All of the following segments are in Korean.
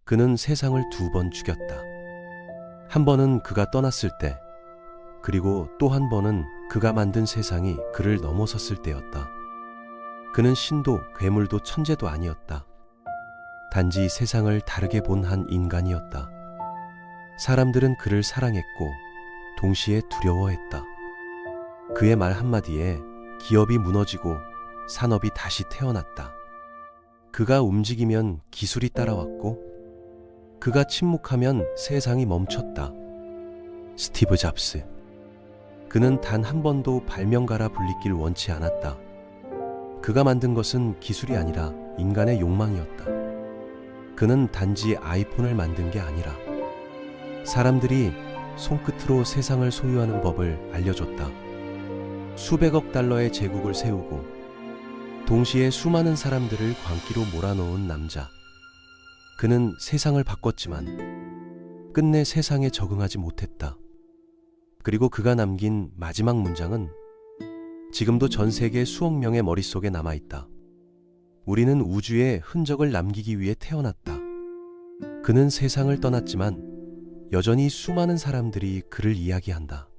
그는 세상을 2번 죽였다. 한 번은 그가 떠났을 때, 그리고 또 한 번은 그가 만든 세상이 그를 넘어섰을 때였다. 그는 신도 괴물도 천재도 아니었다. 단지 세상을 다르게 본 한 인간이었다. 사람들은 그를 사랑했고 동시에 두려워했다. 그의 말 한마디에 기업이 무너지고 산업이 다시 태어났다. 그가 움직이면 기술이 따라왔고 그가 침묵하면 세상이 멈췄다. 스티브 잡스. 그는 단 한 번도 발명가라 불리길 원치 않았다. 그가 만든 것은 기술이 아니라 인간의 욕망이었다. 그는 단지 아이폰을 만든 게 아니라 사람들이 손끝으로 세상을 소유하는 법을 알려줬다. 수백억 달러의 제국을 세우고 동시에 수많은 사람들을 광기로 몰아넣은 남자. 그는 세상을 바꿨지만 끝내 세상에 적응하지 못했다. 그리고 그가 남긴 마지막 문장은 지금도 전 세계 수억 명의 머릿속에 남아있다. 우리는 우주에 흔적을 남기기 위해 태어났다. 그는 세상을 떠났지만 여전히 수많은 사람들이 그를 이야기한다.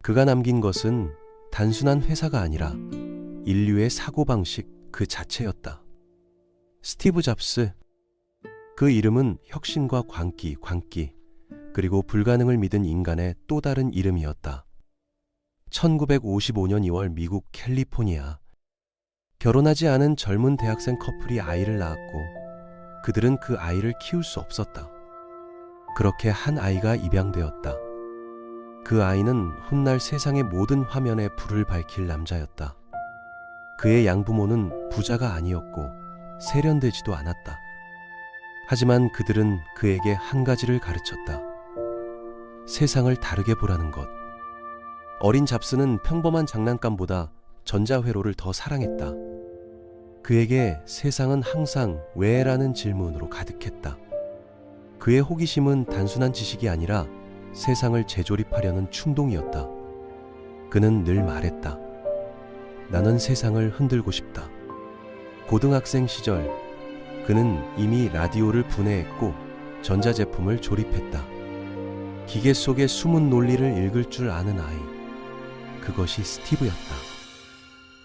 그가 남긴 것은 단순한 회사가 아니라 인류의 사고방식 그 자체였다. 스티브 잡스. 그 이름은 혁신과 광기, 그리고 불가능을 믿은 인간의 또 다른 이름이었다. 1955년 2월 미국 캘리포니아. 결혼하지 않은 젊은 대학생 커플이 아이를 낳았고 그들은 그 아이를 키울 수 없었다. 그렇게 한 아이가 입양되었다. 그 아이는 훗날 세상의 모든 화면에 불을 밝힐 남자였다. 그의 양부모는 부자가 아니었고 세련되지도 않았다. 하지만 그들은 그에게 한 가지를 가르쳤다. 세상을 다르게 보라는 것. 어린 잡스는 평범한 장난감보다 전자회로를 더 사랑했다. 그에게 세상은 항상 왜라는 질문으로 가득했다. 그의 호기심은 단순한 지식이 아니라 세상을 재조립하려는 충동이었다. 그는 늘 말했다. 나는 세상을 흔들고 싶다. 고등학생 시절 그는 이미 라디오를 분해했고 전자제품을 조립했다. 기계 속의 숨은 논리를 읽을 줄 아는 아이. 그것이 스티브였다.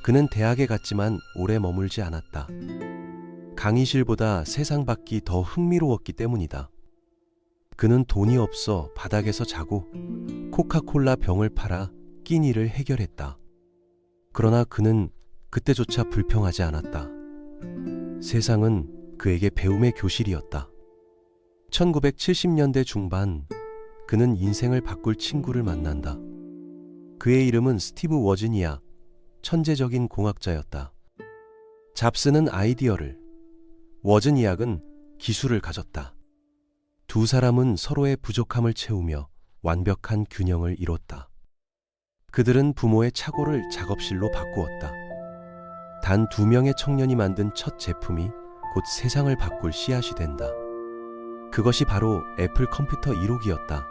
그는 대학에 갔지만 오래 머물지 않았다. 강의실보다 세상 밖이 더 흥미로웠기 때문이다. 그는 돈이 없어 바닥에서 자고 코카콜라 병을 팔아 끼니를 해결했다. 그러나 그는 그때조차 불평하지 않았다. 세상은 그에게 배움의 교실이었다. 1970년대 중반 그는 인생을 바꿀 친구를 만난다. 그의 이름은 스티브 워즈니악, 천재적인 공학자였다. 잡스는 아이디어를, 워즈니악은 기술을 가졌다. 두 사람은 서로의 부족함을 채우며 완벽한 균형을 이뤘다. 그들은 부모의 착오를 작업실로 바꾸었다. 단 2명의 청년이 만든 첫 제품이 곧 세상을 바꿀 씨앗이 된다. 그것이 바로 애플 컴퓨터 1호기였다.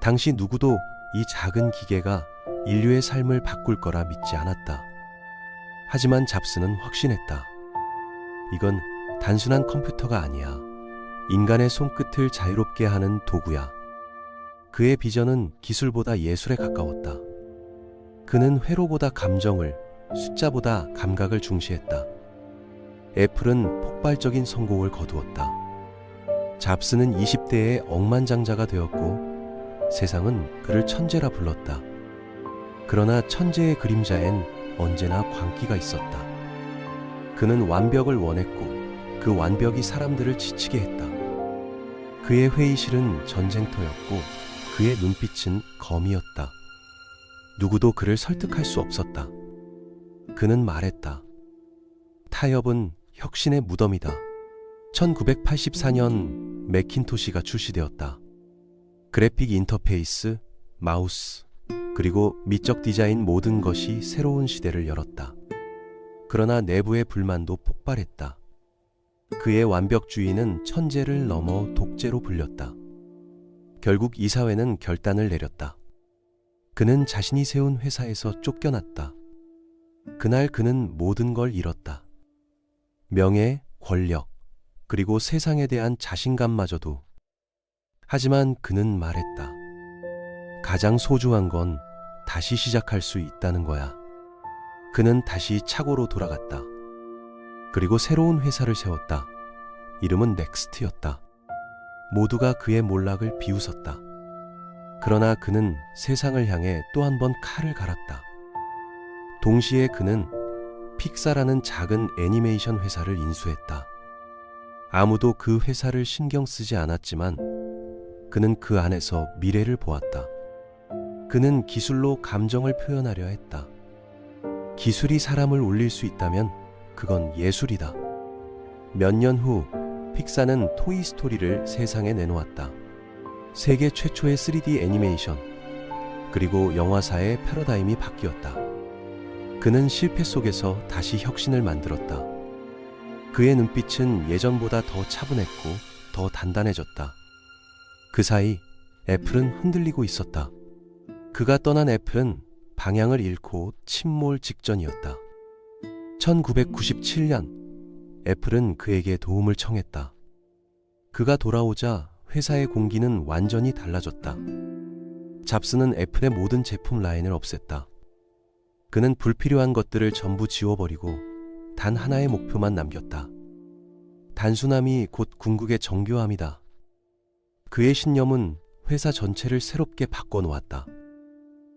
당시 누구도 이 작은 기계가 인류의 삶을 바꿀 거라 믿지 않았다. 하지만 잡스는 확신했다. 이건 단순한 컴퓨터가 아니야. 인간의 손끝을 자유롭게 하는 도구야. 그의 비전은 기술보다 예술에 가까웠다. 그는 회로보다 감정을, 숫자보다 감각을 중시했다. 애플은 폭발적인 성공을 거두었다. 잡스는 20대의 억만장자가 되었고 세상은 그를 천재라 불렀다. 그러나 천재의 그림자엔 언제나 광기가 있었다. 그는 완벽을 원했고 그 완벽이 사람들을 지치게 했다. 그의 회의실은 전쟁터였고 그의 눈빛은 검이었다. 누구도 그를 설득할 수 없었다. 그는 말했다. 타협은 혁신의 무덤이다. 1984년 매킨토시가 출시되었다. 그래픽 인터페이스, 마우스, 그리고 미적 디자인 모든 것이 새로운 시대를 열었다. 그러나 내부의 불만도 폭발했다. 그의 완벽주의는 천재를 넘어 독재로 불렸다. 결국 이사회는 결단을 내렸다. 그는 자신이 세운 회사에서 쫓겨났다. 그날 그는 모든 걸 잃었다. 명예, 권력, 그리고 세상에 대한 자신감마저도. 하지만 그는 말했다. 가장 소중한 건 다시 시작할 수 있다는 거야. 그는 다시 착오로 돌아갔다. 그리고 새로운 회사를 세웠다. 이름은 넥스트였다. 모두가 그의 몰락을 비웃었다. 그러나 그는 세상을 향해 또 한 번 칼을 갈았다. 동시에 그는 픽사라는 작은 애니메이션 회사를 인수했다. 아무도 그 회사를 신경 쓰지 않았지만 그는 그 안에서 미래를 보았다. 그는 기술로 감정을 표현하려 했다. 기술이 사람을 울릴 수 있다면 그건 예술이다. 몇 년 후 픽사는 토이스토리를 세상에 내놓았다. 세계 최초의 3D 애니메이션, 그리고 영화사의 패러다임이 바뀌었다. 그는 실패 속에서 다시 혁신을 만들었다. 그의 눈빛은 예전보다 더 차분했고 더 단단해졌다. 그 사이 애플은 흔들리고 있었다. 그가 떠난 애플은 방향을 잃고 침몰 직전이었다. 1997년 애플은 그에게 도움을 청했다. 그가 돌아오자 회사의 공기는 완전히 달라졌다. 잡스는 애플의 모든 제품 라인을 없앴다. 그는 불필요한 것들을 전부 지워버리고 단 하나의 목표만 남겼다. 단순함이 곧 궁극의 정교함이다. 그의 신념은 회사 전체를 새롭게 바꿔놓았다.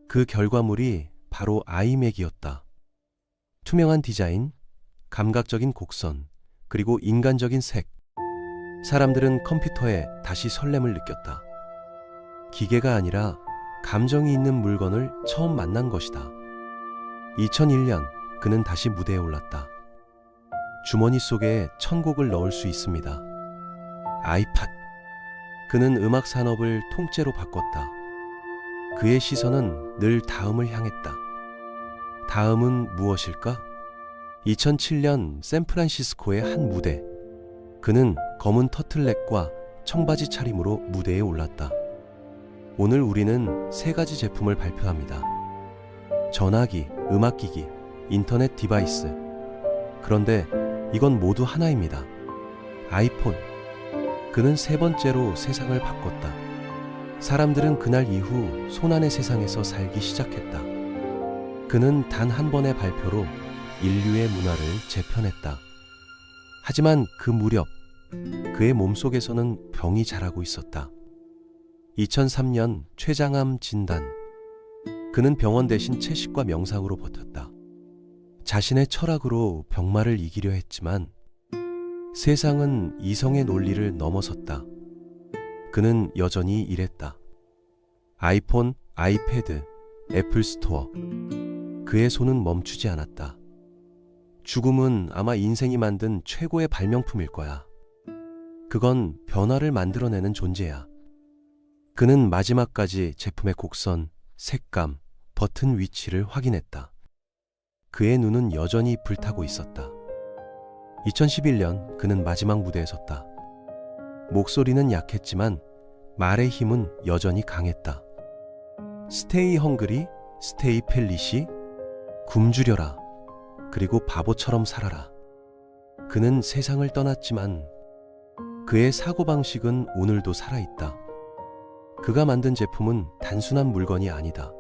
그 결과물이 바로 아이맥이었다. 투명한 디자인, 감각적인 곡선, 그리고 인간적인 색. 사람들은 컴퓨터에 다시 설렘을 느꼈다. 기계가 아니라 감정이 있는 물건을 처음 만난 것이다. 2001년 그는 다시 무대에 올랐다. 주머니 속에 천곡을 넣을 수 있습니다. 아이팟. 그는 음악 산업을 통째로 바꿨다. 그의 시선은 늘 다음을 향했다. 다음은 무엇일까? 2007년 샌프란시스코의 한 무대. 그는 검은 터틀넥과 청바지 차림으로 무대에 올랐다. 오늘 우리는 3가지 제품을 발표합니다. 전화기, 음악기기, 인터넷 디바이스. 그런데 이건 모두 하나입니다. 아이폰. 그는 3번째로 세상을 바꿨다. 사람들은 그날 이후 손안의 세상에서 살기 시작했다. 그는 단 한 번의 발표로 인류의 문화를 재편했다. 하지만 그 무렵 그의 몸속에서는 병이 자라고 있었다. 2003년 췌장암 진단. 그는 병원 대신 채식과 명상으로 버텼다. 자신의 철학으로 병마를 이기려 했지만 세상은 이성의 논리를 넘어섰다. 그는 여전히 이랬다. 아이폰, 아이패드, 애플 스토어. 그의 손은 멈추지 않았다. 죽음은 아마 인생이 만든 최고의 발명품일 거야. 그건 변화를 만들어내는 존재야. 그는 마지막까지 제품의 곡선, 색감, 버튼 위치를 확인했다. 그의 눈은 여전히 불타고 있었다. 2011년 그는 마지막 무대에 섰다. 목소리는 약했지만 말의 힘은 여전히 강했다. 스테이 헝그리, 스테이 펠리시, 굶주려라, 그리고 바보처럼 살아라. 그는 세상을 떠났지만 그의 사고방식은 오늘도 살아있다. 그가 만든 제품은 단순한 물건이 아니다.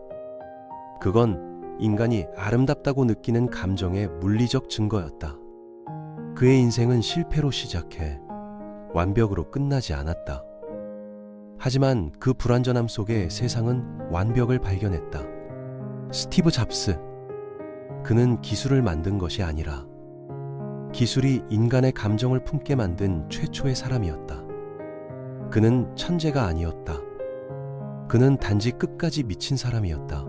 그건 인간이 아름답다고 느끼는 감정의 물리적 증거였다. 그의 인생은 실패로 시작해 완벽으로 끝나지 않았다. 하지만 그 불완전함 속에 세상은 완벽을 발견했다. 스티브 잡스. 그는 기술을 만든 것이 아니라 기술이 인간의 감정을 품게 만든 최초의 사람이었다. 그는 천재가 아니었다. 그는 단지 끝까지 미친 사람이었다.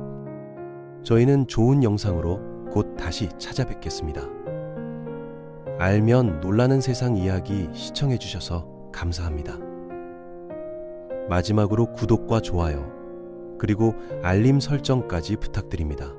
저희는 좋은 영상으로 곧 다시 찾아뵙겠습니다. 알면 놀라는 세상 이야기 시청해주셔서 감사합니다. 마지막으로 구독과 좋아요, 그리고 알림 설정까지 부탁드립니다.